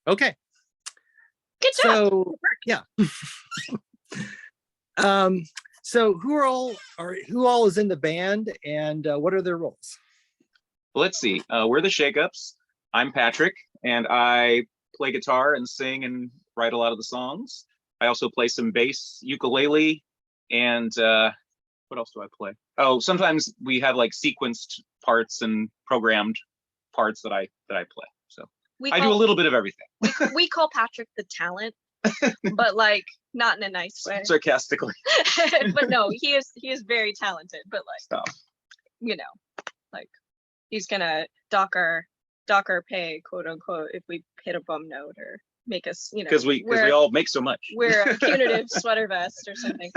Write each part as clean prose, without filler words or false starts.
Okay. Good job. So yeah. So who all is in the band, and what are their roles? Let's see. We're the Shakeups. I'm Patrick, and I play guitar and sing and write a lot of the songs. I also play some bass, ukulele, and what else do I play? Oh, sometimes we have like sequenced parts and programmed parts that I play. So I do a little bit of everything. We call Patrick the talent, but like not in a nice way. Sarcastically. But no, he is very talented. But like, Stop. You know, like he's gonna dock our pay, quote unquote, if we hit a bum note or make us, because we all make so much. Wear a punitive sweater vest or something.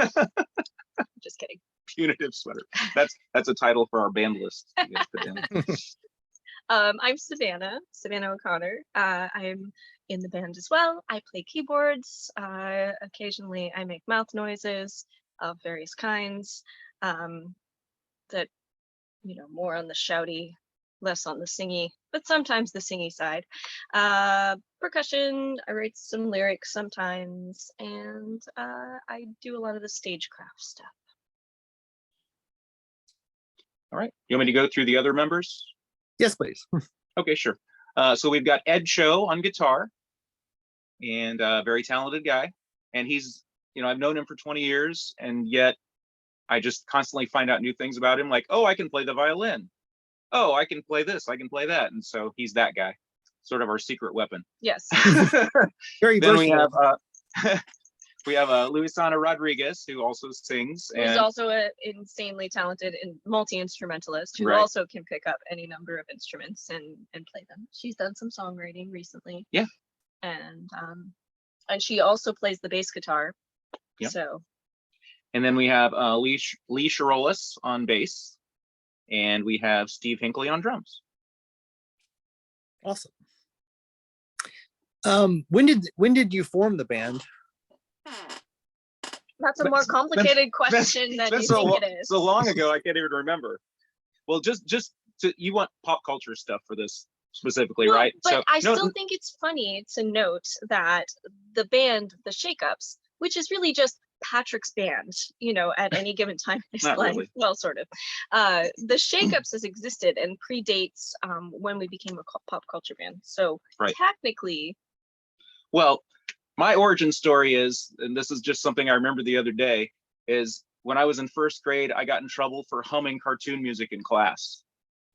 Just kidding. Punitive sweater. That's a title for our band list. I'm Savannah O'Connor. I'm in the band as well. I play keyboards. Occasionally I make mouth noises of various kinds. That, more on the shouty, less on the singy, but sometimes the singy side. Percussion, I write some lyrics sometimes, and I do a lot of the stagecraft stuff. All right. You want me to go through the other members? Yes, please. Okay, sure. So we've got Ed Cho on guitar, and a very talented guy. And he's, I've known him for 20 years, and yet I just constantly find out new things about him, like, oh, I can play the violin. Oh, I can play this, I can play that. And so he's that guy, sort of our secret weapon. Yes. Very then versatile. we have Luisana Rodriguez, who also sings. Who's also an insanely talented and multi-instrumentalist who also can pick up any number of instruments and play them. She's done some songwriting recently. Yeah. And she also plays the bass guitar. Yeah. So. And then we have Lee Shirolis on bass. And we have Steve Hinckley on drums. Awesome. When did you form the band? That's a more complicated question than you think it is. So long ago, I can't even remember. Well, you want pop culture stuff for this specifically, right? But I still think it's funny to note that the band, the Shakeups, which is really just Patrick's band, at any given time in his life. Really. Well, sort of. The Shakeups has existed and predates when we became a pop culture band. So technically. Well, my origin story is, and this is just something I remember the other day, is when I was in first grade, I got in trouble for humming cartoon music in class.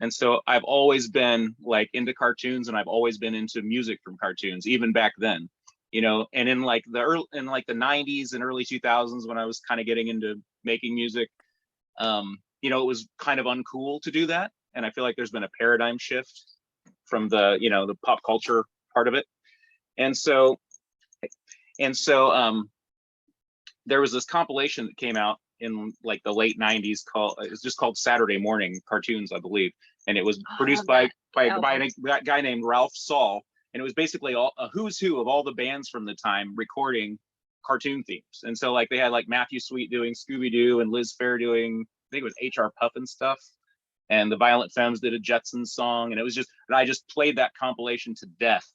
And so I've always been like into cartoons, and I've always been into music from cartoons, even back then. And in like the 90s and early 2000s, when I was kind of getting into making music, it was kind of uncool to do that. And I feel like there's been a paradigm shift from the pop culture part of it. And so there was this compilation that came out in like the late 90s it was just called Saturday Morning Cartoons, I believe. And it was produced by a guy named Ralph Saul. And it was basically a who's who of all the bands from the time recording cartoon themes. And so like they had like Matthew Sweet doing Scooby-Doo and Liz Phair doing, I think it was H.R. Puffin stuff. And the Violent Femmes did a Jetsons song. And I just played that compilation to death.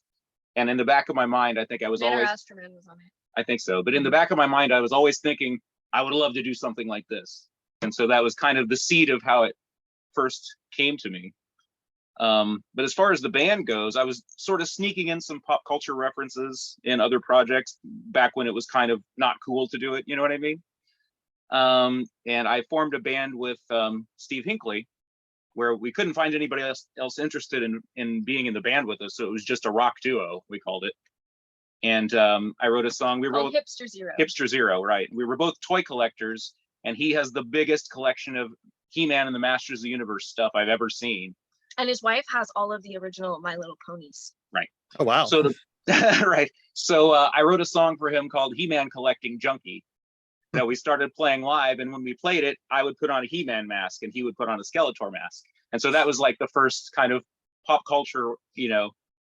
And in the back of my mind, I think I was always, was on it. I think so. But in the back of my mind, I was always thinking, I would love to do something like this. And so that was kind of the seed of how it first came to me. But as far as the band goes, I was sort of sneaking in some pop culture references in other projects back when it was kind of not cool to do it. You know what I mean? And I formed a band with Steve Hinckley, where we couldn't find anybody else interested in being in the band with us. So it was just a rock duo, we called it. And I wrote a song. We wrote Hipster Zero. Hipster Zero, right. We were both toy collectors, and he has the biggest collection of He-Man and the Masters of the Universe stuff I've ever seen. And his wife has all of the original My Little Ponies. Right. Oh, wow. So right. So I wrote a song for him called He-Man Collecting Junkie that we started playing live. And when we played it, I would put on a He-Man mask and he would put on a Skeletor mask. And so that was like the first kind of pop culture,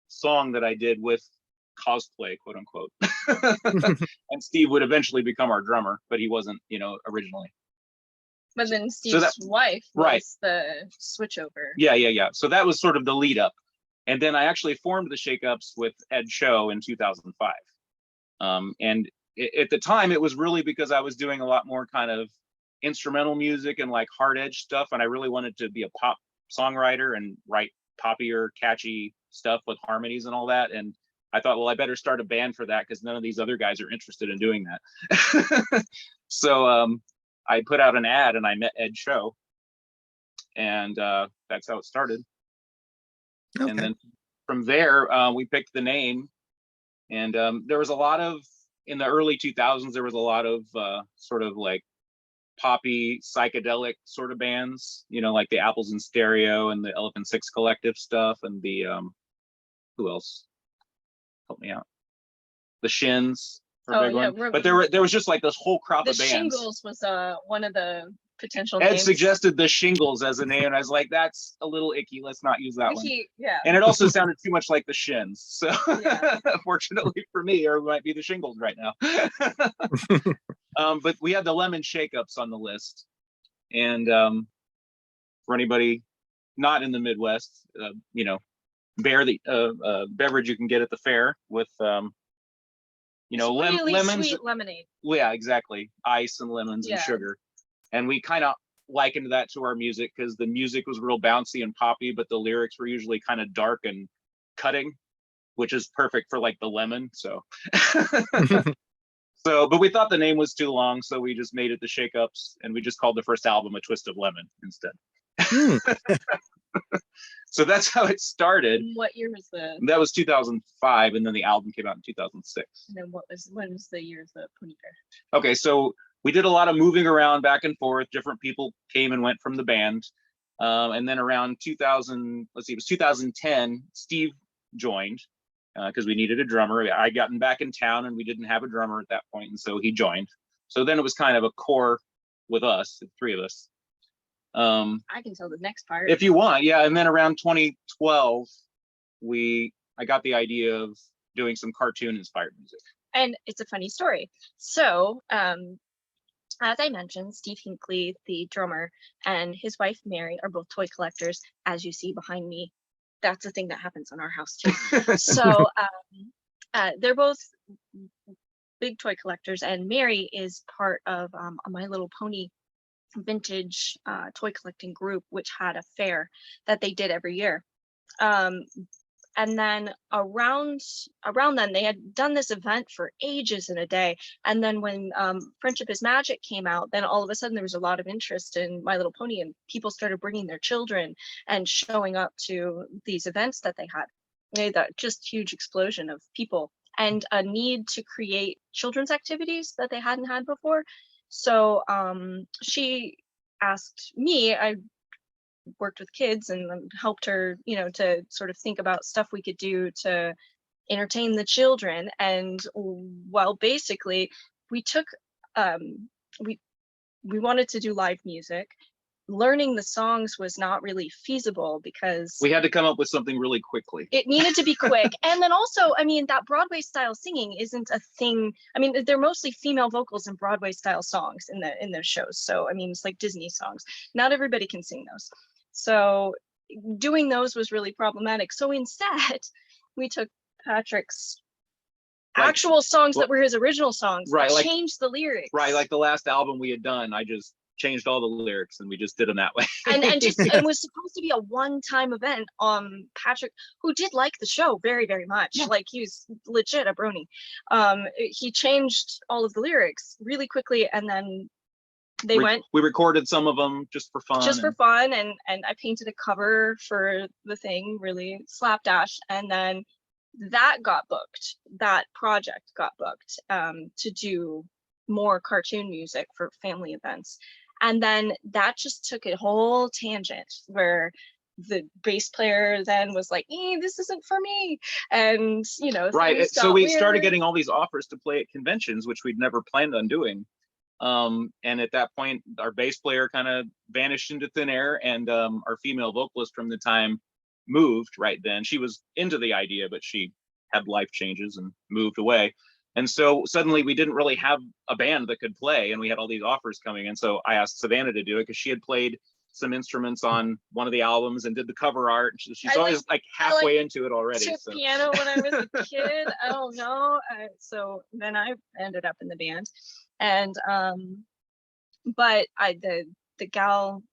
song that I did with cosplay, quote unquote. And Steve would eventually become our drummer, but he wasn't, originally. But then Steve's wife was the switchover. Yeah. So that was sort of the lead up. And then I actually formed the Shakeups with Ed Cho in 2005. And at the time, it was really because I was doing a lot more kind of instrumental music and like hard edge stuff. And I really wanted to be a pop songwriter and write poppier, catchy stuff with harmonies and all that. And I thought, well, I better start a band for that because none of these other guys are interested in doing that. So I put out an ad and I met Ed Cho. And that's how it started. Okay. And then from there, we picked the name. And there was a lot of, in the early 2000s, there was a lot of sort of like poppy, psychedelic sort of bands, you know, like the Apples in Stereo and the Elephant Six Collective stuff, and the, who else? Help me out. The Shins. Oh, Big yeah, one. But there was just like this whole crop the of bands. Shingles was one of the potential Ed names. suggested the Shingles as a name, and I was like, that's a little icky. Let's not use that one. Yeah. And it also sounded too much like the Shins. So Yeah. fortunately for me, or it might be the Shingles right now. But we had the Lemon Shakeups on the list. And for anybody not in the Midwest, you know, the beverage you can get at the fair with, you know, It's really lemons. sweet lemonade. Yeah, exactly. Ice and lemons and sugar. And we kind of likened that to our music because the music was real bouncy and poppy, but the lyrics were usually kind of dark and cutting, which is perfect for like the lemon. So, but we thought the name was too long, so we just made it the Shakeups, and we just called the first album A Twist of Lemon instead. So that's how it started. What year was That was 2005, and then the album came out in 2006. And then when was the year of the Pony Bear? Okay, so we did a lot of moving around back and forth. Different people came and went from the band. And then around 2000, let's see, it was 2010, Steve joined because we needed a drummer. I'd gotten back in town and we didn't have a drummer at that point, and so he joined. So then it was kind of a core with us, the three of us. I can tell the next part. If you want, yeah. And then around 2012, I got the idea of doing some cartoon-inspired music. And it's a funny story. So, as I mentioned, Steve Hinckley, the drummer, and his wife Mary are both toy collectors, as you see behind me. That's a thing that happens in our house too. So they're both big toy collectors, and Mary is part of a My Little Pony vintage toy collecting group, which had a fair that they did every year. And then around then, they had done this event for ages in a day. And then when Friendship is Magic came out, then all of a sudden there was a lot of interest in My Little Pony, and people started bringing their children and showing up to these events that they had. They had that just huge explosion of people and a need to create children's activities that they hadn't had before. So she asked me, I worked with kids and helped her, you know, to sort of think about stuff we could do to entertain the children. And well, basically we took, we wanted to do live music. Learning the songs was not really feasible because we had to come up with something really quickly. It needed to be quick. And then also, I mean, that Broadway style singing isn't a thing. I mean, they're mostly female vocals in Broadway style songs in those shows. So, I mean, it's like Disney songs. Not everybody can sing those. So doing those was really problematic. So instead, we took Patrick's actual songs that were his original songs, right? Like, changed the lyrics. Right, like the last album we had done, I just changed all the lyrics and we just did them that way. and it was supposed to be a one-time event. Patrick, who did like the show very, very much, like he was legit a brony. He changed all of the lyrics really quickly, and then we recorded some of them just for fun. And I painted a cover for the thing, really slapdash, and then that got booked. That project got booked to do more cartoon music for family events. And then that just took a whole tangent where the bass player then was like, this isn't for me. And, you know, right. So we started getting all these offers to play at conventions, which we'd never planned on doing. And at that point, our bass player kind of vanished into thin air, and our female vocalist from the time moved right then. She was into the idea, but she had life changes and moved away. And so suddenly we didn't really have a band that could play, and we had all these offers coming. And so I asked Savannah to do it because she had played some instruments on one of the albums and did the cover art. She's I always like halfway into it already. took So. piano when I was a kid. I don't know. So then I ended up in the band, and but the gal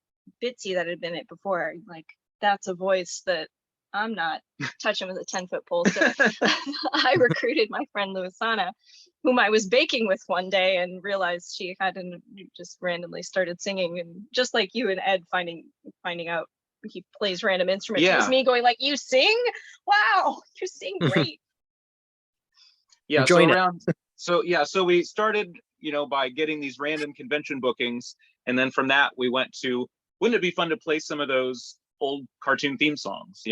Bitsy that had been it before, like that's a voice that I'm not touching with a 10-foot pole. So I recruited my friend Luisana, whom I was baking with one day, and realized she hadn't, just randomly started singing, and just like you and Ed finding out he plays random instruments. It was me going like, you sing? Wow, you sing great. Yeah, Enjoying so we started, by getting these random convention bookings, and then from that we went to, wouldn't it be fun to play some of those old cartoon theme songs,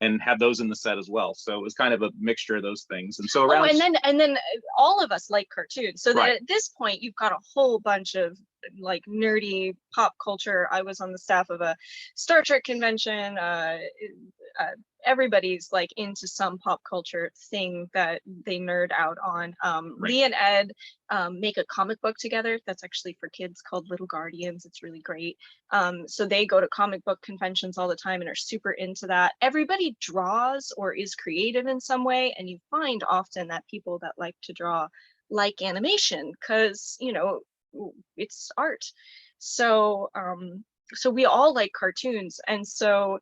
and have those in the set as well. So it was kind of a mixture of those things. And so around, and then all of us like cartoons. So that Right. at this point you've got a whole bunch of like nerdy pop culture. I was on the staff of a Star Trek convention. Everybody's like into some pop culture thing that they nerd out on. Right. Lee and Ed make a comic book together that's actually for kids called Little Guardians. It's really great. So they go to comic book conventions all the time and are super into that. Everybody draws or is creative in some way, and you find often that people that like to draw like animation because it's art. So so we all like cartoons, and so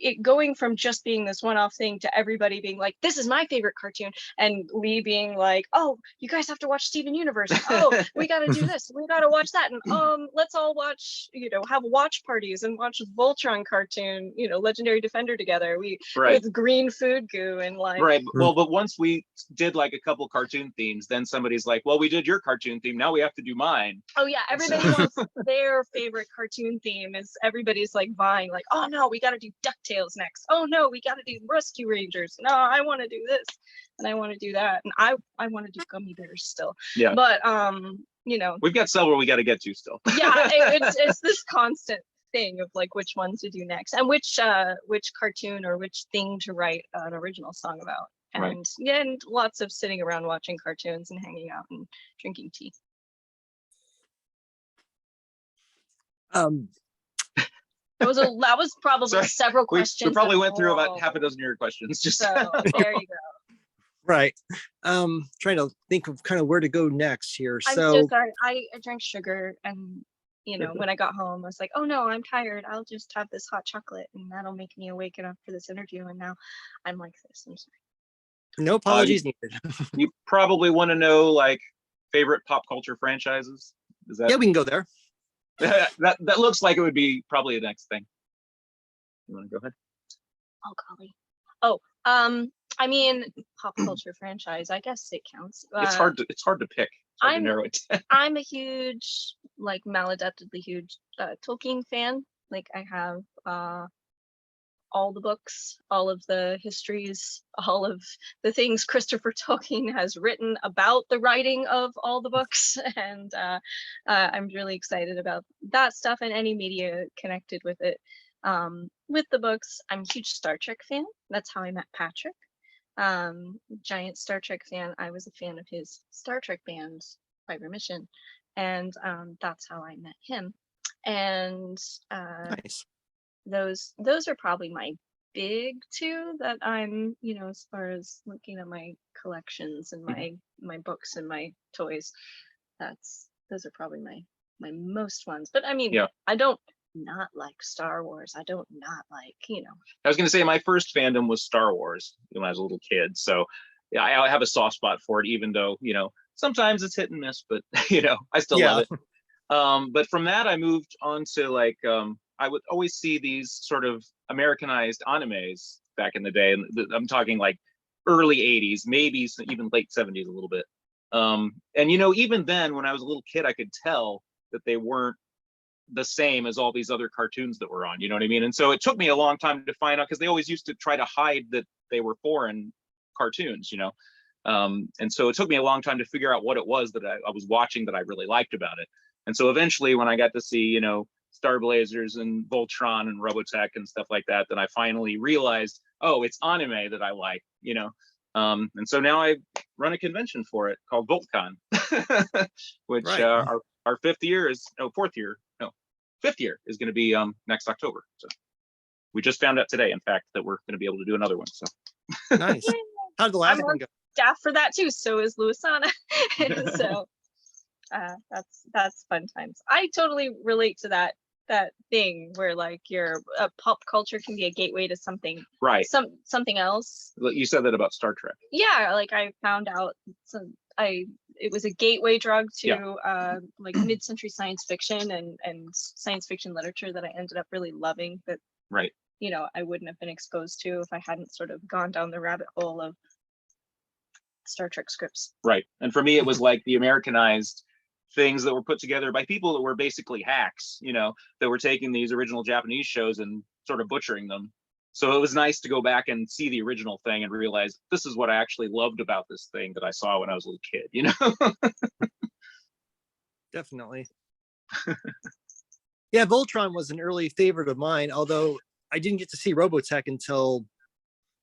it going from just being this one-off thing to everybody being like, this is my favorite cartoon, and Lee being like, oh, you guys have to watch Steven Universe, oh, we got to do this, we got to watch that, and let's all watch, have watch parties and watch Voltron cartoon, Legendary Defender together, with green food goo and like, right. Well, but once we did like a couple cartoon themes, then somebody's like, well, we did your cartoon theme, now we have to do mine. Oh yeah, everybody wants their favorite cartoon theme. Is everybody's like vying, like, oh no, we got to do DuckTales next. Oh no, we got to do Rescue Rangers. No, I want to do this and I want to do that, and I want to do Gummy Bears still. Yeah. But we've got several we got to get to still. Yeah, it's this constant thing of like which ones to do next and which cartoon or which thing to write an original song about. And Right. yeah, and lots of sitting around watching cartoons and hanging out and drinking tea. That was probably Sorry. several questions. We probably went through about half a dozen of your questions. Just So there you go. Right. Trying to think of kind of where to go next here. I'm So so sorry. I drank sugar, and when I got home, I was like, oh no, I'm tired. I'll just have this hot chocolate, and that'll make me awake enough for this interview. And now I'm like this. I'm sorry. no apologies needed. You probably want to know like favorite pop culture franchises. Is that? Yeah, we can go there. that looks like it would be probably the next thing. You want to go ahead? Oh golly. Oh, I mean, pop culture franchise. I guess it counts. It's hard to pick. It's hard to narrow it. I'm a huge, like maladaptively huge Tolkien fan. Like I have all the books, all of the histories, all of the things Christopher Tolkien has written about the writing of all the books. And I'm really excited about that stuff and any media connected with it. With the books, I'm a huge Star Trek fan. That's how I met Patrick. Giant Star Trek fan. I was a fan of his Star Trek band by Remission, and that's how I met him. And Nice. those are probably my big two that I'm, as far as looking at my collections and my books and my toys, those are probably my most ones. But I mean, I don't not like Star Wars. I don't not like, I was going to say my first fandom was Star Wars when I was a little kid. So yeah, I have a soft spot for it, even though, sometimes it's hit and miss, but I still love it. But from that, I moved on to like, I would always see these sort of Americanized animes back in the day. And I'm talking like early 80s, maybe even late 70s a little bit. And, even then when I was a little kid, I could tell that they weren't the same as all these other cartoons that were on, you know what I mean? And so it took me a long time to find out, because they always used to try to hide that they were foreign cartoons, and so it took me a long time to figure out what it was that I was watching that I really liked about it. And so eventually when I got to see, Star Blazers and Voltron and Robotech and stuff like that, then I finally realized, oh, it's anime that I like, and so now I run a convention for it called VoltCon, which Right. Our fourth year. fifth year is going to be next October. So we just found out today, in fact, that we're going to be able to do another one. So Nice. How did the last one go? Staff for that too. So is Louisana. So that's fun times. I totally relate to that thing where like your pop culture can be a gateway to something something else. You said that about Star Trek. Yeah, like I found out it was a gateway drug to like mid-century science fiction and science fiction literature that I ended up really loving, that you know, I wouldn't have been exposed to if I hadn't sort of gone down the rabbit hole of Star Trek scripts. Right. And for me, it was like the Americanized things that were put together by people that were basically hacks, you know, that were taking these original Japanese shows and sort of butchering them. So it was nice to go back and see the original thing and realize this is what I actually loved about this thing that I saw when I was a little kid, you know? Definitely. Yeah, Voltron was an early favorite of mine, although I didn't get to see Robotech until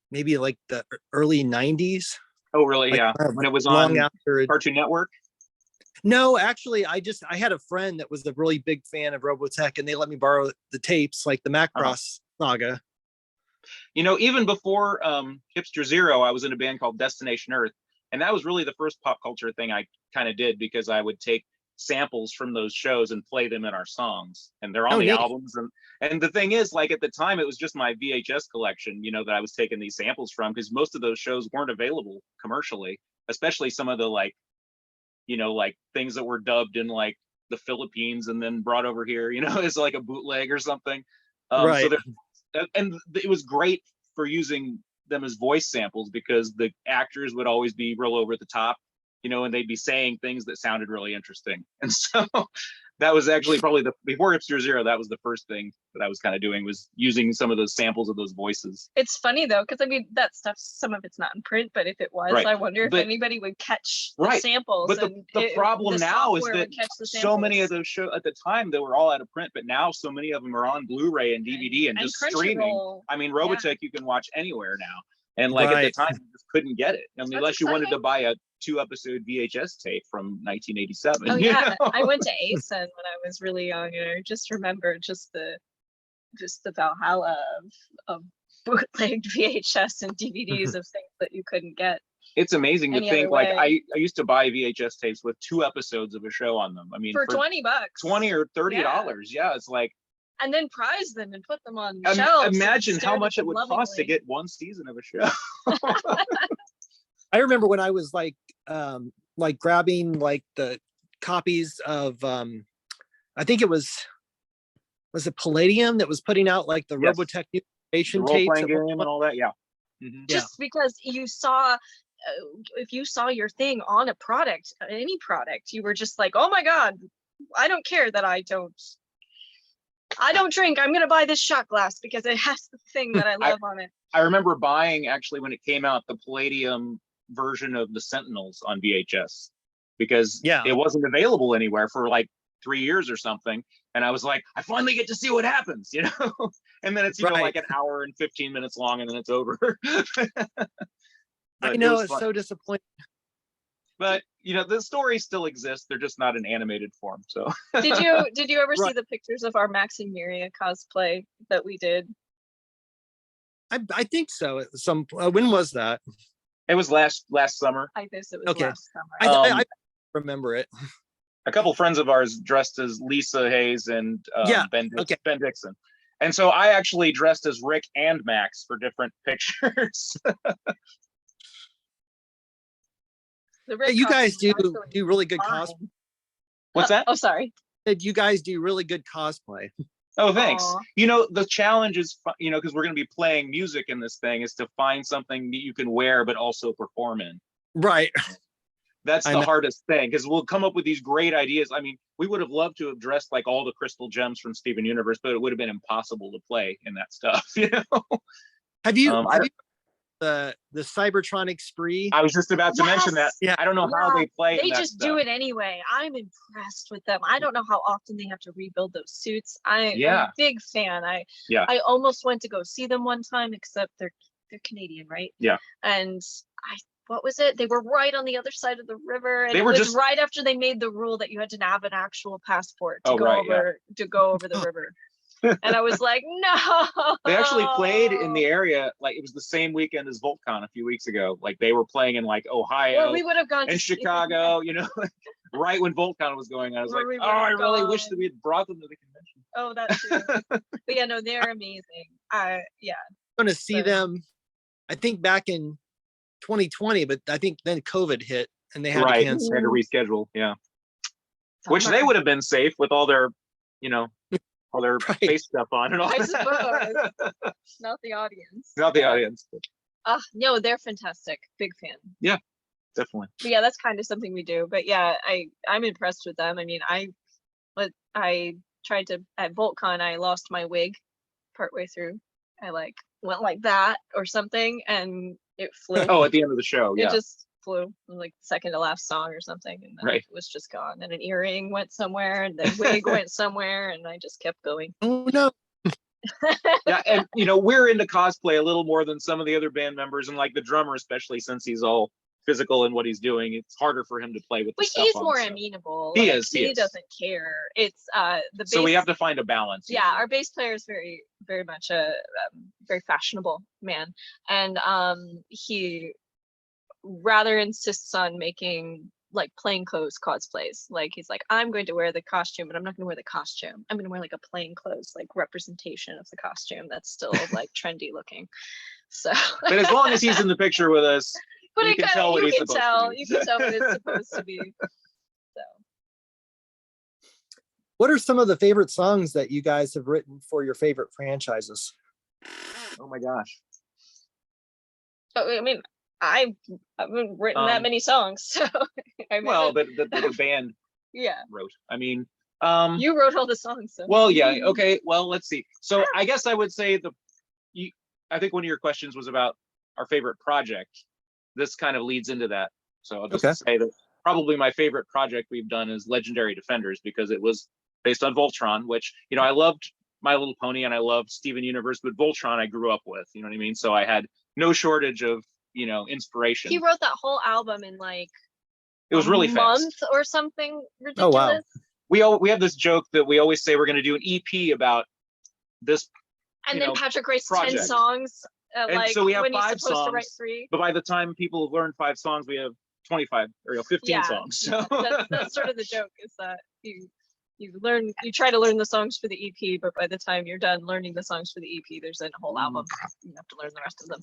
maybe like the early 90s. Oh, really? Like, yeah. When it was long on after Cartoon Network? No, actually, I had a friend that was a really big fan of Robotech, and they let me borrow the tapes, like the Macross saga. You know, even before Hipster Zero, I was in a band called Destination Earth, and that was really the first pop culture thing I kind of did, because I would take samples from those shows and play them in our songs, and they're on the albums. And the thing is, like, at the time, it was just my VHS collection, you know, that I was taking these samples from, because most of those shows weren't available commercially, especially some of the, like, you know, like things that were dubbed in like the Philippines and then brought over here, you know, as like a bootleg or something. Right. So and it was great for using them as voice samples, because the actors would always be real over the top, you know, and they'd be saying things that sounded really interesting. And so that was actually probably before Hipster Zero, that was the first thing that I was kind of doing, was using some of those samples of those voices. It's funny though, because I mean, that stuff, some of it's not in print, but if it was, I wonder if anybody would catch the samples. But the problem now is that so many of those shows at the time, they were all out of print, but now so many of them are on Blu-ray and DVD and just streaming. I mean, Robotech you can watch anywhere now. And like at the time, you just couldn't get it. I mean, unless you wanted to buy a 2-episode VHS tape from 1987. Oh yeah, I went to ASEN when I was really young, and I just remember just the Valhalla of bootlegged VHS and DVDs of things that you couldn't get. It's amazing to think, like, I used to buy VHS tapes with 2 episodes of a show on them. I mean, for $20, $20 or $30. Yeah, it's like. And then prize them and put them on shelves. Imagine how much it would cost to get 1 season of a show. I remember when I was like grabbing like the copies of I think it was it Palladium that was putting out like the Robotech new creation tapes, role-playing game and all that. Yeah. Just because you saw, if you saw your thing on a product, any product, you were just like, oh my God, I don't care that I don't drink. I'm gonna buy this shot glass because it has the thing that I love on it. I remember buying, actually, when it came out, the Palladium version of the Sentinels on VHS, because it wasn't available anywhere for like 3 years or something. And I was like, I finally get to see what happens, you know? And then it's, you know, like an hour and 15 minutes long, and then it's over. I know, it's so disappointing. But you know, the stories still exist. They're just not in animated form. So did you ever see the pictures of our Maximilian cosplay that we did? I think so. When was that? It was last summer. I guess it was last summer. I remember it. A couple friends of ours dressed as Lisa Hayes and Ben Dixon. And so I actually dressed as Rick and Max for different pictures. You guys do really good cosplay. What's that? Oh, sorry. You guys do really good cosplay. Oh, thanks. Aww. You know, the challenge is, you know, because we're going to be playing music in this thing, is to find something that you can wear but also perform in. Right. That's the hardest thing, because we'll come up with these great ideas. I mean, we would have loved to have dressed like all the Crystal Gems from Steven Universe, but it would have been impossible to play in that stuff, you know? Have you the Cybertronic spree? I was just about to mention that. Yeah. I don't know how they play. They just do it anyway. I'm impressed with them. I don't know how often they have to rebuild those suits. I'm a big fan. I almost went to go see them one time, except they're Canadian, right? Yeah. And what was it? They were right on the other side of the river, and They it were was just- right after they made the rule that you had to have an actual passport to Oh, go right, yeah. over to go over the river. And I was like, no. They actually played in the area, like it was the same weekend as VoltCon a few weeks ago. Like they were playing in like Ohio Or we would have gone to and see- Chicago, you know, right when VoltCon was going on. I was Where like, we oh, I would've really wish gone. that we had brought them to the convention. Oh, that's true. But yeah, no, they're amazing. Yeah. Going to see So- them, I think back in 2020, but I think then COVID hit and they had to Right, cancel. they had to reschedule, yeah. Which Bummer. they would have been safe with all their, you know, all their Right. face stuff on and all. I suppose. Not the audience. Not the audience, but No, they're fantastic. Big fan. definitely. But yeah, that's kind of something we do. But yeah, I'm impressed with them. I mean, I tried to at VoltCon, I lost my wig partway through. I like went like that or something, and it flew. Oh, at the end of the show, It yeah. just flew. It was like second to last song or something, and then Right. it was just gone. And an earring went somewhere, and the wig went somewhere, and I just kept going. Oh no. Yeah, and you know, we're into cosplay a little more than some of the other band members, and like the drummer, especially since he's all physical in what he's doing, it's harder for him to play with the But stuff he's on, more so. amenable. He like, is, he is. doesn't care. It's the bass. So we have to find a balance. Yeah, our bass player is very, very much a very fashionable man, and he rather insists on making like plainclothes cosplays. Like he's like, I'm going to wear the costume, but I'm not going to wear the costume. I'm going to wear like a plainclothes like representation of the costume that's still like trendy looking. So, But as long as he's in the picture with us, but you it can kinda- tell what you he's can supposed to tell, be. you can tell what it's supposed to be. So. What are some of the favorite songs that you guys have written for your favorite franchises? oh my gosh. I mean, I haven't written that many songs, so I mean, Well, but the band yeah, wrote. I mean, you wrote all the songs. So. well, yeah, okay. Well, let's see. So I guess I would say I think one of your questions was about our favorite project. This kind of leads into that. So I'll just Okay. say that probably my favorite project we've done is Legendary Defenders, because it was based on Voltron, which, you know, I loved My Little Pony and I loved Steven Universe, but Voltron I grew up with, you know what I mean? So I had no shortage of, you know, inspiration. He wrote that whole album in like It was really a fast. month or something Oh, wow. ridiculous. We have this joke that we always say we're going to do an EP about this, And you then know, Patrick writes 10 project. songs. And Like so we have when he's 5 supposed to write songs, 3. but by the time people have learned 5 songs, we have 25 or 15 Yeah, songs. So That's sort of the joke, is that you try to learn the songs for the EP, but by the time you're done learning the songs for the EP, there's then a whole album. You have to learn the rest of them.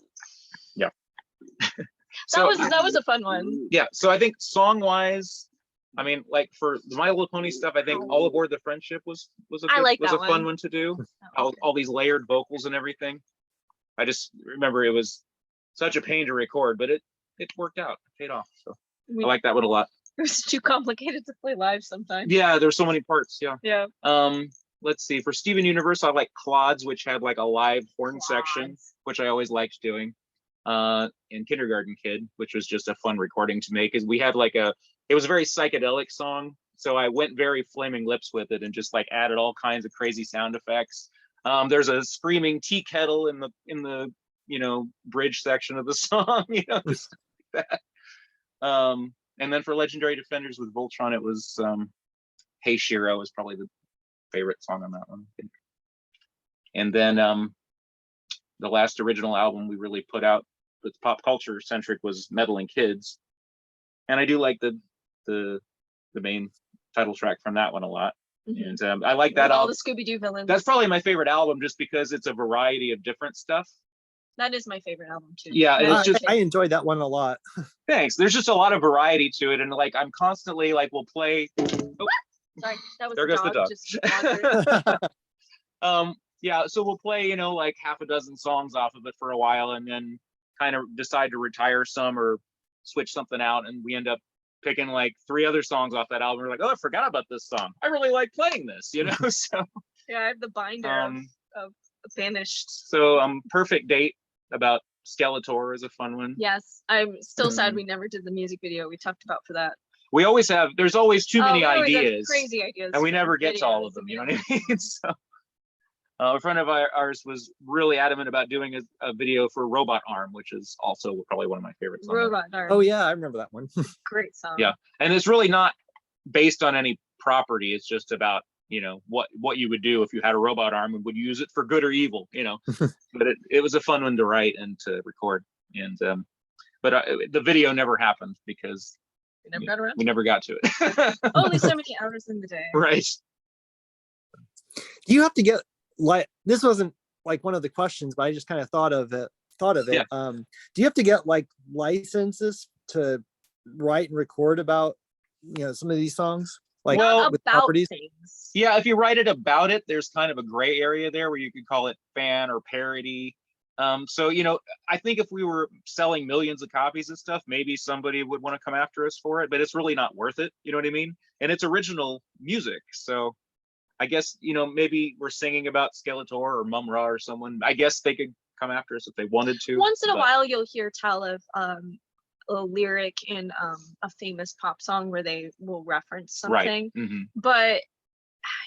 Yeah. That was a fun one. Yeah. So I think song wise, I mean, like for the My Little Pony stuff, I think All Aboard the Friendship was a I like was that a fun one. one to do. All these layered vocals and everything. I just remember it was such a pain to record, but it worked out. It paid off. So I like that one a lot. It was too complicated to play live sometimes. Yeah, there's so many parts. Yeah. Yeah. Let's see. For Steven Universe, I like Claude's, which had like a live horn section, which I always liked doing. And Kindergarten Kid, which was just a fun recording to make, is we had like it was a very psychedelic song. So I went very Flaming Lips with it and just like added all kinds of crazy sound effects. There's a screaming tea kettle in the you know, bridge section of the song, you know, just like that. And then for Legendary Defenders with Voltron, it was Hey Shiro was probably the favorite song on that one, I think. And then the last original album we really put out that's pop culture centric was Meddling Kids. And I do like the main title track from that one a lot. Mhm. And I like With that all album. the Scooby-Doo villains. That's probably my favorite album just because it's a variety of different stuff. That is my favorite album too. Yeah, and I, it's just I enjoyed that one a lot. thanks. There's just a lot of variety to it, and like I'm constantly like we'll play. Sorry, that was There the goes the dog. dog. Just wandered. Yeah, so we'll play, you know, like half a dozen songs off of it for a while, and then kind of decide to retire some or switch something out, and we end up picking like 3 other songs off that album. We're like, oh, I forgot about this song. I really like playing this, you know. So Yeah, I have the binder of Banished. so Perfect Date about Skeletor is a fun one. Yes, I'm still sad Mhm. we never did the music video we talked about for that. We always have. There's always too many we always have ideas, crazy ideas, and we for never get to all videos, of them. You yeah. know what I mean? So A friend of ours was really adamant about doing a video for Robot Arm, which is also probably one of my favorites. Robot Arm. Oh yeah, I remember that one. Great song. Yeah, and it's really not based on any property. It's just about, you know, what you would do if you had a robot arm and would you use it for good or evil, you know. But it was a fun one to write and to record. And but the video never happened because we never got to it. Only so many hours in the day. Right. Do you have to get, like, this wasn't like one of the questions, but I just kind of thought of it. Yeah. Do you have to get like licenses to write and record about, you know, some of these songs? Like, Not with about properties? things. Yeah, if you write it about it, there's kind of a gray area there where you could call it fan or parody. So, you know, I think if we were selling millions of copies of stuff, maybe somebody would want to come after us for it, but it's really not worth it. You know what I mean? And it's original music. So I guess, you know, maybe we're singing about Skeletor or Mum-Ra or someone. I guess they could come after us if they wanted to. Once in a while, you'll hear tell of a lyric in a famous pop song where they will reference something. Right. Mm-hmm. But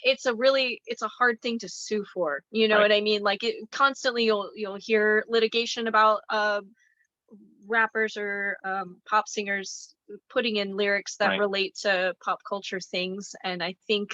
it's a hard thing to sue for, you know Right. what I mean? Like, it constantly you'll hear litigation about rappers or pop singers putting in lyrics that Right. relate to pop culture things, and I think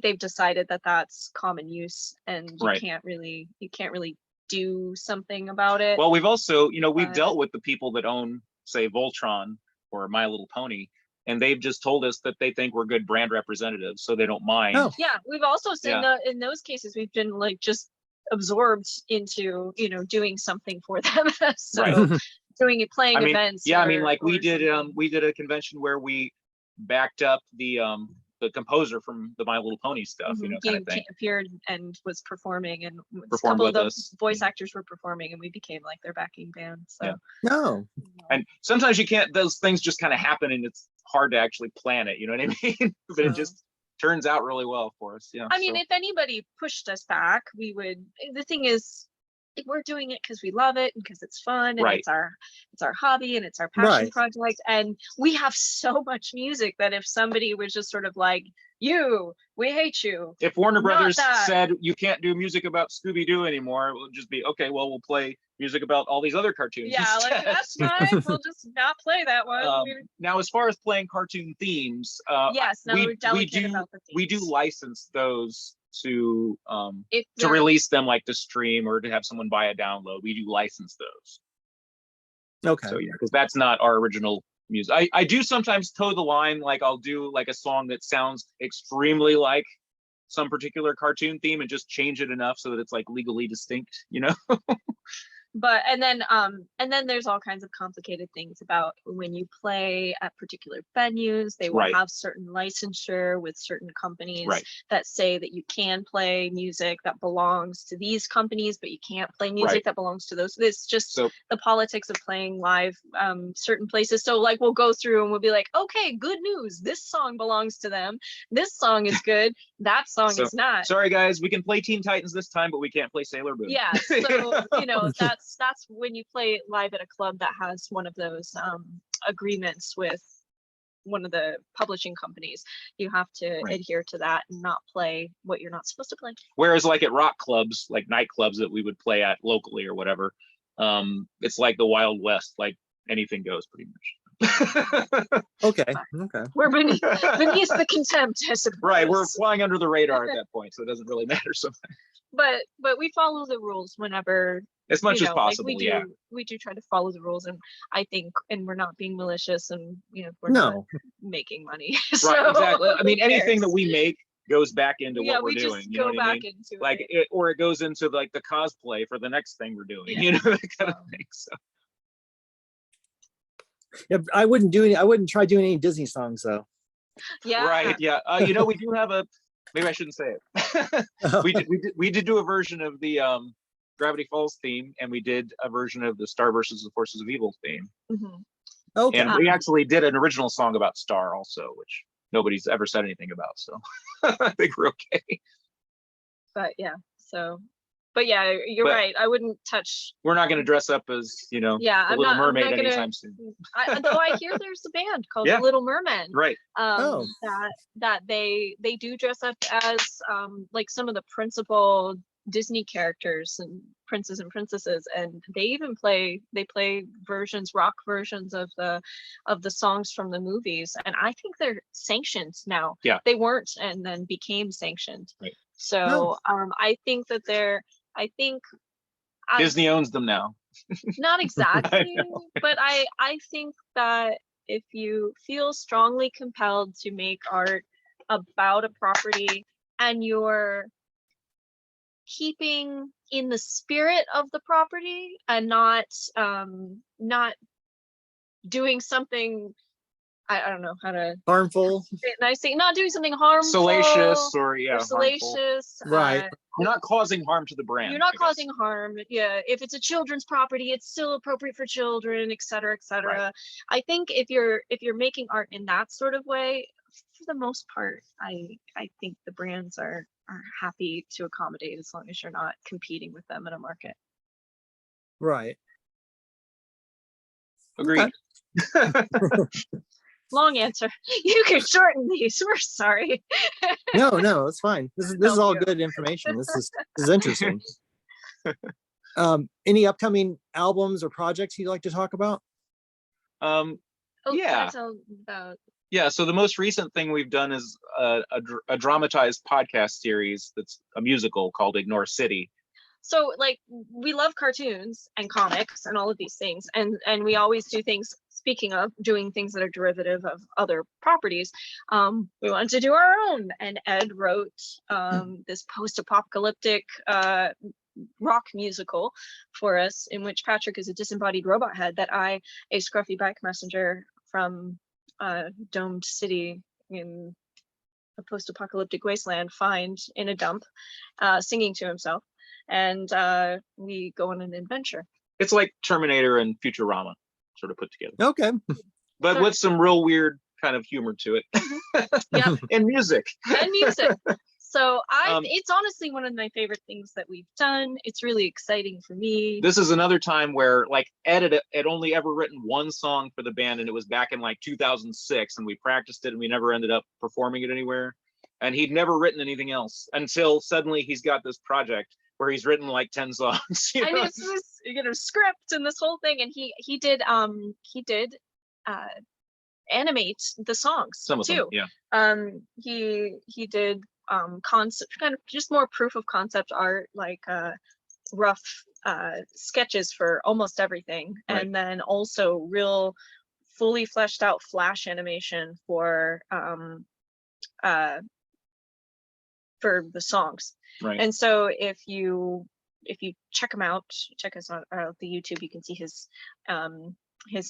they've decided that that's common use, and you Right. can't really do something about it. Well, we've also, you know, we've But- dealt with the people that own, say, Voltron or My Little Pony, and they've just told us that they think we're good brand representatives, so they don't mind. Oh. Yeah, we've also seen Yeah. in those cases we've been like just absorbed into, you know, doing something for them. So Right. playing I mean, events. yeah, I mean, like or we did something. a convention where we backed up the composer from the My Little Pony stuff, you know, He kind of thing. appeared and was performing, and a Performed couple of with the us. voice actors were performing, and we became like their backing band. So Yeah. No. And sometimes you can't, those things just kind of happen and it's hard to actually plan it, you know what I mean? But it So- just turns out really well for us. Yeah. I mean, so- if anybody pushed us back, we would. The thing is, we're doing it because we love it and because it's fun, and Right. it's our hobby and it's our passion Right. project. And we have so much music that if somebody was just sort of like, we hate you. if Warner Not Brothers that. said you can't do music about Scooby-Doo anymore, it would just be, okay, well, we'll play music about all these other cartoons. Yeah, like instead. that's fine. We'll just not play that one. Now, as far as playing cartoon themes, Yes, now we're delicate about the we do themes. license those to If to they're- release them, like to stream or to have someone buy a download. We do license those. Okay. So yeah, because that's not our original music. I do sometimes toe the line, like I'll do like a song that sounds extremely like some particular cartoon theme and just change it enough so that it's like legally distinct, you know? But and then there's all kinds of complicated things about when you play at particular venues. They will Right. have certain licensure with certain companies Right. that say that you can play music that belongs to these companies, but you can't play music Right. that belongs to those. It's just So the politics of playing live certain places. So like we'll go through and we'll be like, okay, good news. This song belongs to them. This song is good. That song So, is not. sorry guys, we can play Teen Titans this time, but we can't play Sailor Moon. Yeah, so you know that's when you play live at a club that has one of those agreements with one of the publishing companies. You have to Right. adhere to that and not play what you're not supposed to play. Whereas like at rock clubs, like nightclubs that we would play at locally or whatever, it's like the Wild West, like anything goes pretty much. Okay. Okay. We're beneath the contempt, I suppose. Right, we're flying under the radar at that point, so it doesn't really matter so much. But we follow the rules whenever As much you as know, like, possible, we do yeah. we do try to follow the rules, and I think, and we're not being malicious, and you know we're not No. making money. Right, So, exactly. I mean, who anything that cares? we make goes back into Yeah, what we're we doing. just You know go what I back mean? into Like it. or it goes into like the cosplay for the next thing we're doing. Yeah. You know, that kind of So- thing. So Yeah, I wouldn't try doing any Disney songs though. Yeah. right, yeah. You know, we do have a. Maybe I shouldn't say it. we did do a version of the Gravity Falls theme, and we did a version of the Star versus the Forces of Evil theme, Mhm. Okay. and we actually did an original song about Star also, which nobody's ever said anything about. So I think we're okay. But yeah, but yeah, you're But- right. I wouldn't touch. We're not going to dress up as Yeah, the I'm Little not Mermaid gonna. anytime soon. Though I hear there's a band called Yeah. The Little Mermen. Right. That they do dress up as like some of the principal Disney characters and princes and princesses, and they play versions, rock versions of the songs from the movies, and I think they're sanctioned now. Yeah. They weren't and then became sanctioned. Right. So I think that Disney owns them now. not exactly, know. but I think that if you feel strongly compelled to make art about a property and you're keeping in the spirit of the property and not doing something, I don't know how to Harmful. say it nicely, not doing something harmful, Salacious or harmful. salacious, Right. You're not causing harm to the brand. you're not I guess. causing harm. Yeah, if it's a children's property, it's still appropriate for children, et cetera, et cetera. Right. I think if you're making art in that sort of way, for the most part, I think the brands are happy to accommodate as long as you're not competing with them in a market. Right. Agreed. Long answer. You can shorten these. We're sorry. No, it's fine. This is all Thank you. good information. This is interesting. Any upcoming albums or projects you'd like to talk about? Oh, Yeah. that's all about. Yeah, so the most recent thing we've done is a dramatized podcast series that's a musical called Ignore City. So like we love cartoons and comics and all of these things, and we always do things, speaking of doing things that are derivative of other properties, we wanted to do our own, and Ed wrote this post-apocalyptic rock musical for us, in which Patrick is a disembodied robot head that I, a scruffy bike messenger from domed city in a post-apocalyptic wasteland, find in a dump, singing to himself, and we go on an adventure. It's like Terminator and Futurama sort of put together, Okay. but Sure. with some real weird kind of humor to it. Yep. And music. And music. So it's honestly one of my favorite things that we've done. It's really exciting for me. This is another time where like Ed had only ever written one song for the band, and it was back in like 2006, and we practiced it and we never ended up performing it anywhere. And he'd never written anything else until suddenly he's got this project where he's written like 10 songs. You And know? it's this script and this whole thing, and he did animate the songs Some of too. them, yeah. He did concept, kind of just more proof of concept art, like rough sketches for almost everything, Right. and then also real fully fleshed out flash animation for the songs. Right. And so if you check him out, check us out the YouTube, you can see his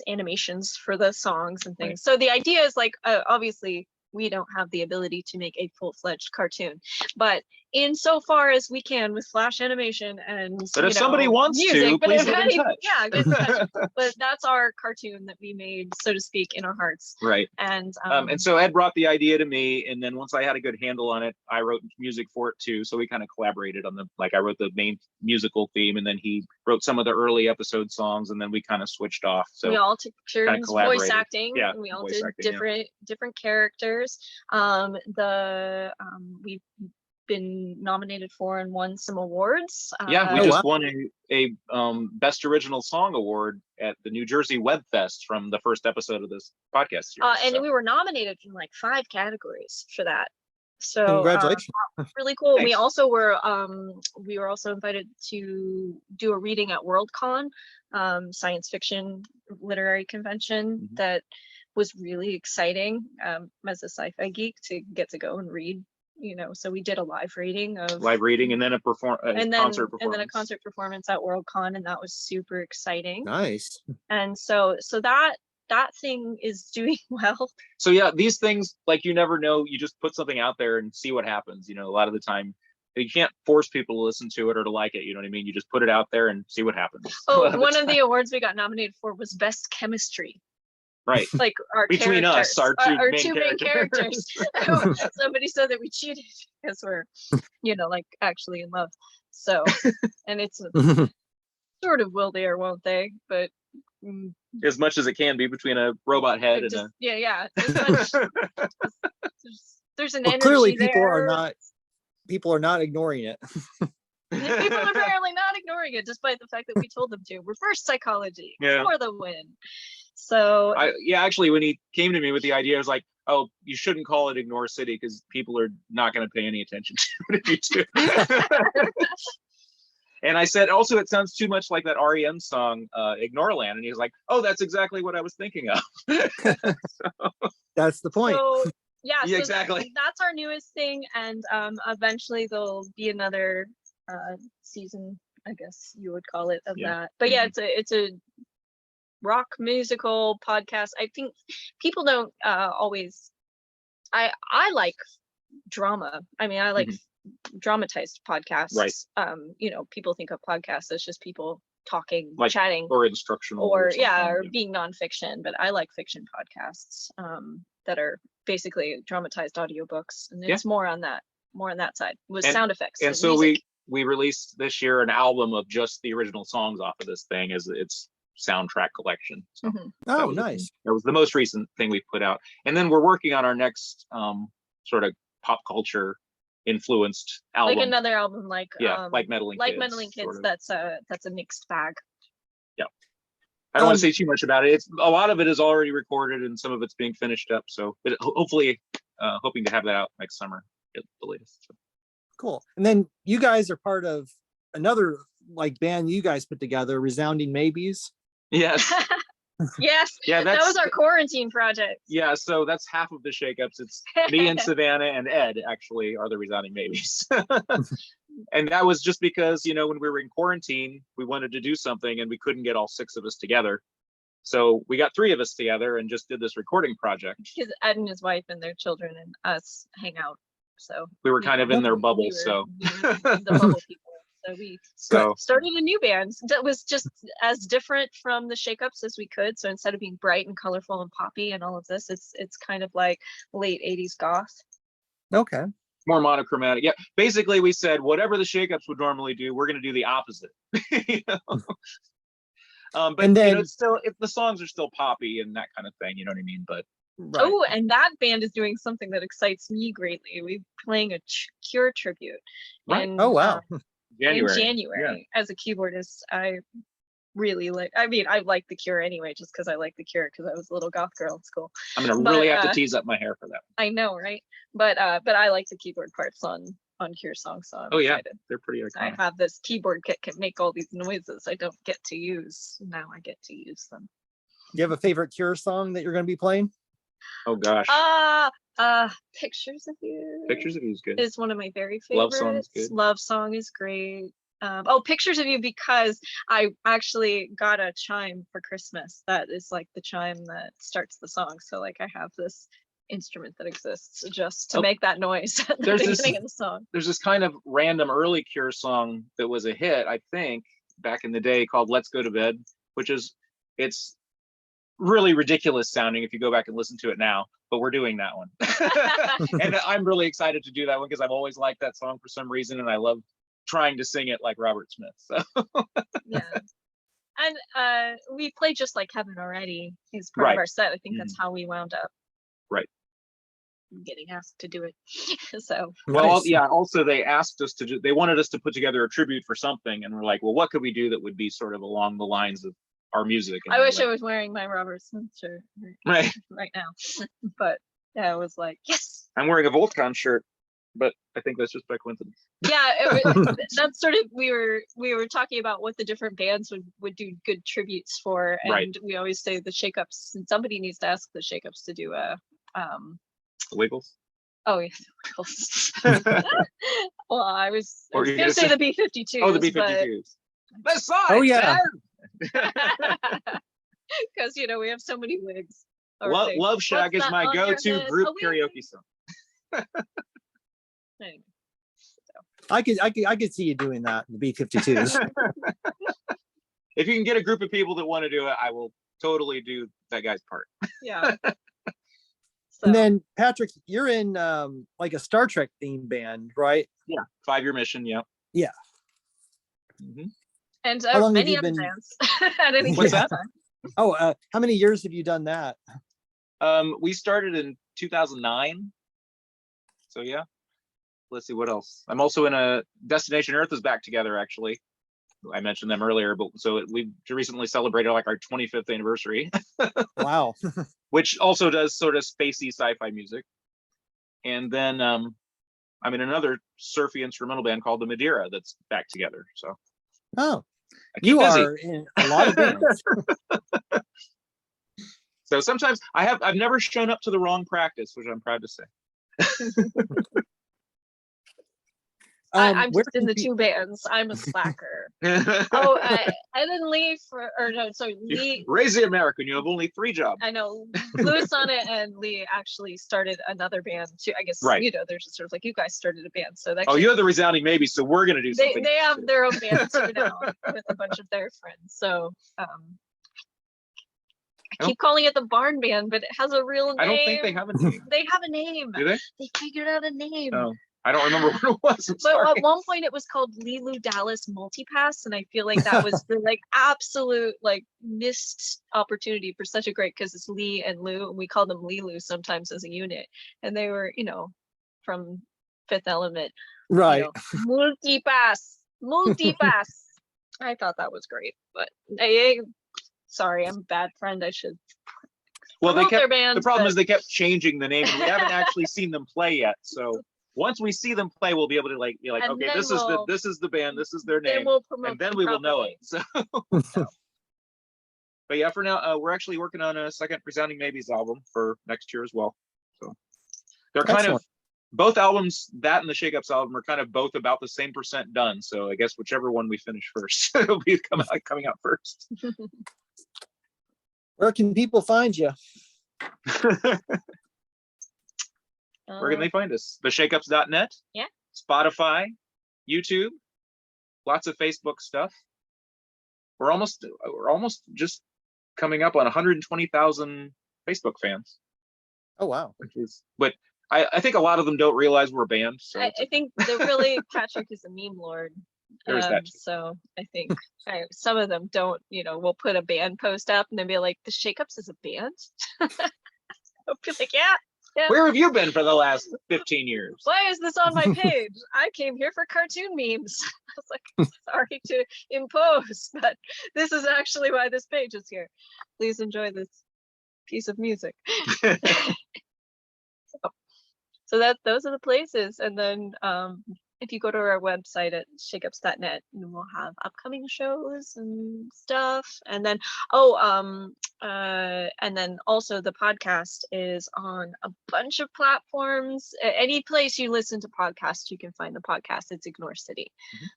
animations for the songs and things. Right. So the idea is like, obviously we don't have the ability to make a full-fledged cartoon, but insofar as we can with flash animation and But if somebody wants music, to, but please if get in any- touch. yeah, get in touch. But that's our cartoon that we made, so to speak, in our hearts. Right. And so Ed brought the idea to me, and then once I had a good handle on it, I wrote music for it too. So we kind of collaborated on I wrote the main musical theme, and then he wrote some of the early episode songs, and then we kind of switched off. So we all took turns voice collaborated. acting. Yeah, and we all voice did acting, yeah. different characters. We've been nominated for and won some awards. Yeah, we Oh, just wow. won a Best Original Song Award at the New Jersey Web Fest from the first episode of this podcast series. And so. we were nominated in like 5 categories for that. So Congratulations. really cool. We Thanks. also were also invited to do a reading at Worldcon, science fiction literary convention. Mhm. That was really exciting, as a sci-fi geek, to get to go and read, so we did a live reading of Live reading, and then a concert performance. and then a concert performance at Worldcon, and that was super exciting. Nice. And so that thing is doing well. So yeah, these things, like, you never know, you just put something out there and see what happens. A lot of the time you can't force people to listen to it or to like it, you know what I mean? You just put it out there and see what happens. Oh, one of the awards we got nominated for was best chemistry. Right. Like our Between us, characters, our two main main characters. characters. Somebody said that we cheated because we're, like actually in love. So, and it's sort of will they or won't they, but As much as it can be between a robot head and just, a yeah. There's an Well, energy clearly there. people are not ignoring it. People are apparently not ignoring it, despite the fact that we told them to. Reverse psychology for the win. So actually, when he came to me with the idea, I was like, oh, you shouldn't call it Ignore City because people are not going to pay any attention to it if you do. And I said, also, it sounds too much like that REM song, Ignore Land. And he was like, oh, that's exactly what I was thinking of. That's the point. So, yeah, so exactly. That's our newest thing. And eventually there'll be another season, I guess you would call it, of that. But yeah, it's a rock musical podcast. I think people don't always, I like drama. I mean, I like dramatized podcasts. Right. You know, people think of podcasts as just people talking, like, chatting, or instructional, or being nonfiction. But I like fiction podcasts that are basically dramatized audiobooks, and it's more on that side with sound effects. And so music. we released this year an album of just the original songs off of this thing as its soundtrack collection. So oh, nice. That was the most recent thing we put out, and then we're working on our next sort of pop culture influenced album, like another album, like like Meddling Kids. sort of. That's a mixed bag. I don't want to say too much about it. It's a lot of it is already recorded and some of it's being finished up. So hopefully hoping to have that out next summer at the latest. So. Cool. And then you guys are part of another like band you guys put together, Resounding Maybes. Yes. Yes. Yeah, that was our quarantine project. Yeah, so that's half of the shakeups. It's me and Savannah and Ed actually are the Resounding Maybes. And that was just because, you know, when we were in quarantine, we wanted to do something and we couldn't get all 6 of us together. So we got 3 of us together and just did this recording project. Because Ed and his wife and their children and us hang out. So we were kind of in their bubble. We were the bubble people. So we started a new band that was just as different from the shakeups as we could. So instead of being bright and colorful and poppy and all of this, it's kind of like late 80s goth. Okay. More monochromatic. Yeah. Basically, we said whatever the shakeups would normally do, we're going to do the opposite. You know? But and then, you know, it's still, if the songs are still poppy and that kind of thing, you know what I mean? But right. Oh, and that band is doing something that excites me greatly. We're playing a Cure tribute. Right. Oh wow. In January. As a keyboardist, I really like, I mean, I like the Cure anyway, just because I like the Cure because I was a little goth girl in school. I'm gonna really have to tease up my hair for that. I know, right? But I like the keyboard parts on Cure songs, so I'm excited. They're pretty iconic. I have this keyboard kit can make all these noises I don't get to use. Now I get to use them. Do you have a favorite Cure song that you're going to be playing? Oh gosh. Pictures of You. Pictures of You is good. Is one of my very favorites. Love Song is good. Love Song is great. Pictures of You, because I actually got a chime for Christmas that is like the chime that starts the song. So like I have this instrument that exists just to make that noise at the beginning of the song. There's this kind of random early Cure song that was a hit, I think, back in the day called Let's Go to Bed, which is, it's really ridiculous sounding if you go back and listen to it now, but we're doing that one. And I'm really excited to do that one because I've always liked that song for some reason, and I love trying to sing it like Robert Smith. So yeah. And we played Just Like Heaven already as part of our set. I think that's how we wound up getting asked to do it. So well, yeah, also they asked us to they wanted us to put together a tribute for something, and we're like, well, what could we do that would be sort of along the lines of our music? And I wish I was wearing my Robert Smith shirt right now. But yeah, I was like, yes. I'm wearing a Voltcon shirt, but I think that's just by coincidence. Yeah, that's sort of, we were talking about what the different bands would do good tributes for, and we always say the shakeups, and somebody needs to ask the shakeups to do a Wiggles. Oh yeah, Wiggles. Well, I was gonna say the B-52s. Oh, the B-52s. That's fine. Oh yeah. Because you know we have so many wigs. Love Shack is my go-to group karaoke song. Anyway, so. I could see you doing that, the B-52s. If you can get a group of people that want to do it, I will totally do that guy's part. Yeah. And then Patrick, you're in like a Star Trek themed band, right? Yeah, 5-year mission. Yeah. Yeah. Mm-hmm. And many other bands at any What's that? time. Oh, how many years have you done that? We started in 2009. So yeah. let's see what else. I'm also in a Destination Earth is back together, actually. I mentioned them earlier, but we recently celebrated like our 25th anniversary. Wow. Which also does sort of spacey sci-fi music. And then I'm in another surfy instrumental band called the Madeira that's back together. So Oh, I keep you busy. are in a lot of bands. So sometimes I've never shown up to the wrong practice, which I'm proud to say. I'm Where just in can the pe- two bands. I'm a slacker. Oh, I didn't leave for, or no, sorry, Lee. Raise the American. You have only 3 jobs. I know Louis Sonnet and Lee actually started another band too. I guess, Right. you know, there's sort of like you guys started a band. So that Oh, you have the resounding maybe, so we're gonna do something. they else, have too. their own band too now with a bunch of their friends. So I keep calling it the Barn Band, but it has a real name. I don't think they have a name. They have a name. Do they? They figured out a name. Oh, I don't remember what it was. I'm But sorry. at one point it was called Lilu Dallas Multipass, and I feel like that was the like absolute like missed opportunity for such a great, because it's Lee and Lou, and we call them Lilu sometimes as a unit, and they were, you know, from Fifth Element. right. You know, multipass. I thought that was great, but sorry, I'm a bad friend. I should. Well, promote their bands, the problem but- is they kept changing the name, and we haven't actually seen them play yet. So once we see them play, we'll be able to be like, And okay, then this is the band, this is their Then name, we'll promote and then them we will know properly. it. So, but yeah, for now, we're actually working on a second Resounding Maybes album for next year as well. So they're kind of Excellent. both albums, that and the Shake Ups album, are kind of both about the same % done. So I guess whichever one we finish first, it'll be coming out first. Where can people find you? Where can they find us? Theshakeups.net. Yeah. Spotify, YouTube, lots of Facebook stuff. We're almost just coming up on 120,000 Facebook fans, Oh, wow. which is, but I think a lot of them don't realize we're a band. So I think that really Patrick is a meme lord. There's that too. So I think some of them don't, you know, we'll put a band post up and then be like, the Shakeups is a band? I'll be like, yeah. Where have you been for the last 15 years? Why is this on my page? I came here for cartoon memes. I was like, sorry to impose, but this is actually why this page is here. Please enjoy this piece of music. So those are the places. And then if you go to our website at shakeups.net, we'll have upcoming shows and stuff. And then and then also the podcast is on a bunch of platforms. Any place you listen to podcasts, you can find the podcast. It's Ignore City.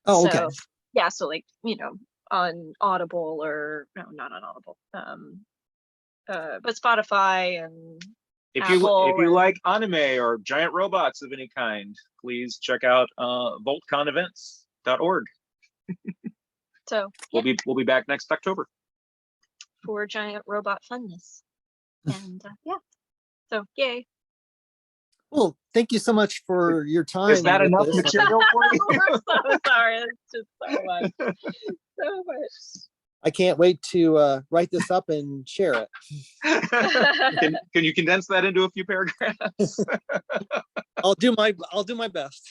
Oh, So, okay. yeah, so like, you know, on Audible, or no, not on Audible. But Spotify and If Apple you and- like anime or giant robots of any kind, please check out voltconevents.org. so yeah, We'll be back next October. for giant robot funness. And yeah, so yay. Well, thank you so much for your time. Is that with enough this. material for you? We're so sorry. It's just so much. So much. I can't wait to write this up and share it. Can you condense that into a few paragraphs? I'll do my best.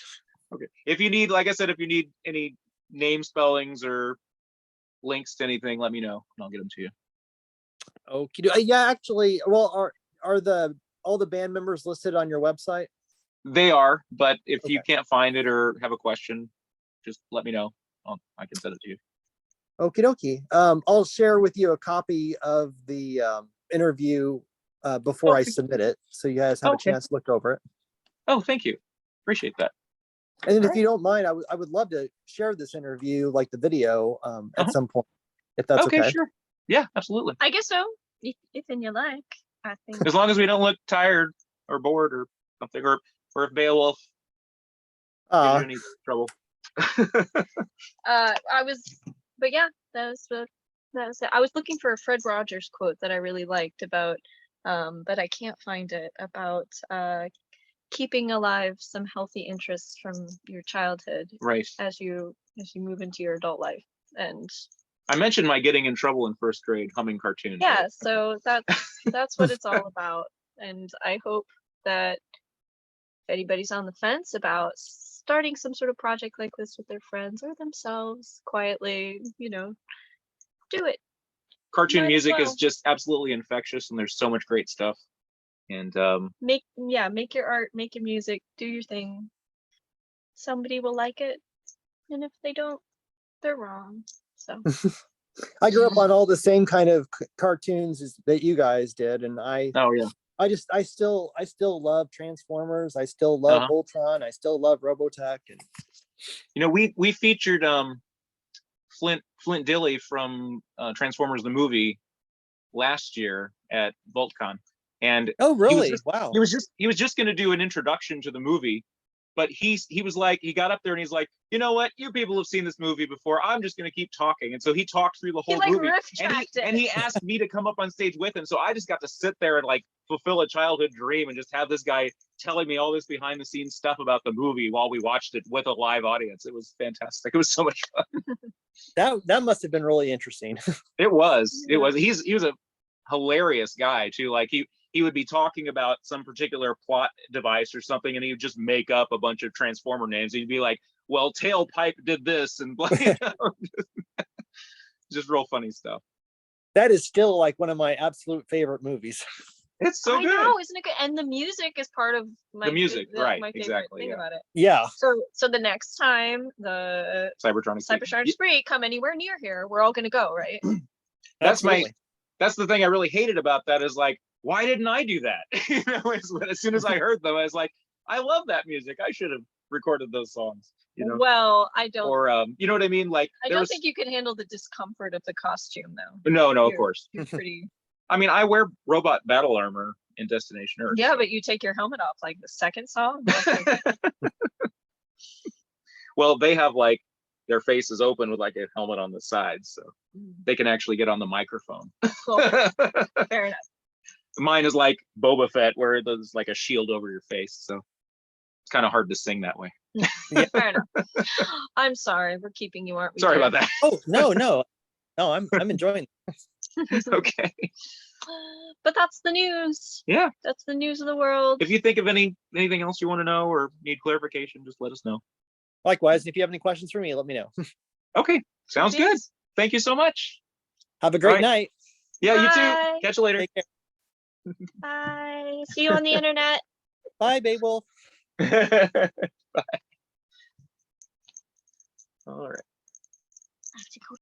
Okay. If you need, like I said, if you need any name spellings or links to anything, let me know and I'll get them to you. Okay. Yeah, actually, well, are all the band members listed on your website? They are, but if you Okay. can't find it or have a question, just let me know. I can send it to you. Okie dokie. I'll share with you a copy of the interview before I submit it, so you guys have Okay. a chance to look over it. Oh, thank you. Appreciate that. And then if Alright. you don't mind, I would love to share this interview, like the video, at Uh-huh. some point, if that's okay. Sure. Yeah, absolutely. I guess so. If you like, I think. As long as we don't look tired or bored or something, or if Beowulf gives you any trouble. But yeah, that was it. I was looking for a Fred Rogers quote that I really liked about, but I can't find it, about keeping alive some healthy interests from your childhood Right. as you move into your adult life. And I mentioned my getting in trouble in first grade humming cartoons. yeah, right? so that's what it's all about. And I hope that if anybody's on the fence about starting some sort of project like this with their friends or themselves quietly, do it. Cartoon Might as music is well. just absolutely infectious, and there's so much great stuff. And Make your art, make your music, do your thing. Somebody will like it, and if they don't, they're wrong. So I grew up on all the same kind of cartoons that you guys did, and oh yeah, I still love Transformers. I still love Voltron. I still love Robotech. And we featured Flint Dilley from Transformers the movie last year at VoltCon, and oh really? Wow. He was just going to do an introduction to the movie, but he was like, he got up there and he's like, you know what, you people have seen this movie before, I'm just going to keep talking. And so he talked through the whole movie, and he asked me to come up on stage with him, so I just got to sit there and like fulfill a childhood dream and just have this guy telling me all this behind the scenes stuff about the movie while we watched it with a live audience. It was fantastic. It was so much fun. That must have been really interesting. It was he was a hilarious guy too. Like he would be talking about some particular plot device or something, and he would just make up a bunch of Transformer names. He'd be like, well, Tailpipe did this, and just real funny stuff. That is still like one of my absolute favorite movies. It's so good. I know, isn't it good? And the music is part of the music, right? My favorite Exactly. thing about it. Yeah. So the next time the Cybertronic Spree come anywhere near here, we're all gonna go, right? That's the thing I really hated about that, is like, why didn't I do that? As soon as I heard them, I was like, I love that music. I should have recorded those songs. Well, I don't. Or you know what I mean? Like, I don't think you can handle the discomfort of the costume, though. No, of course. You're pretty. I mean, I wear robot battle armor in Destination Earth. Yeah, but you take your helmet off like the second song. Well, they have like their faces open with like a helmet on the side, so they can actually get on the microphone. Cool. Fair enough. Mine is like Boba Fett, where there's like a shield over your face, so it's kind of hard to sing that way. Fair enough. I'm sorry, we're keeping you, aren't we? Sorry about that. Oh no, I'm enjoying it. Okay. But that's the news. Yeah. That's the news of the world. If you think of anything else you want to know or need clarification, just let us know. Likewise, if you have any questions for me, let me know. Okay, sounds good. Thank you so much. Have a great night. Yeah, Bye. you too. Catch you later. Take care. Bye. See you on the internet. Bye, Babe Wolf. Bye. All right.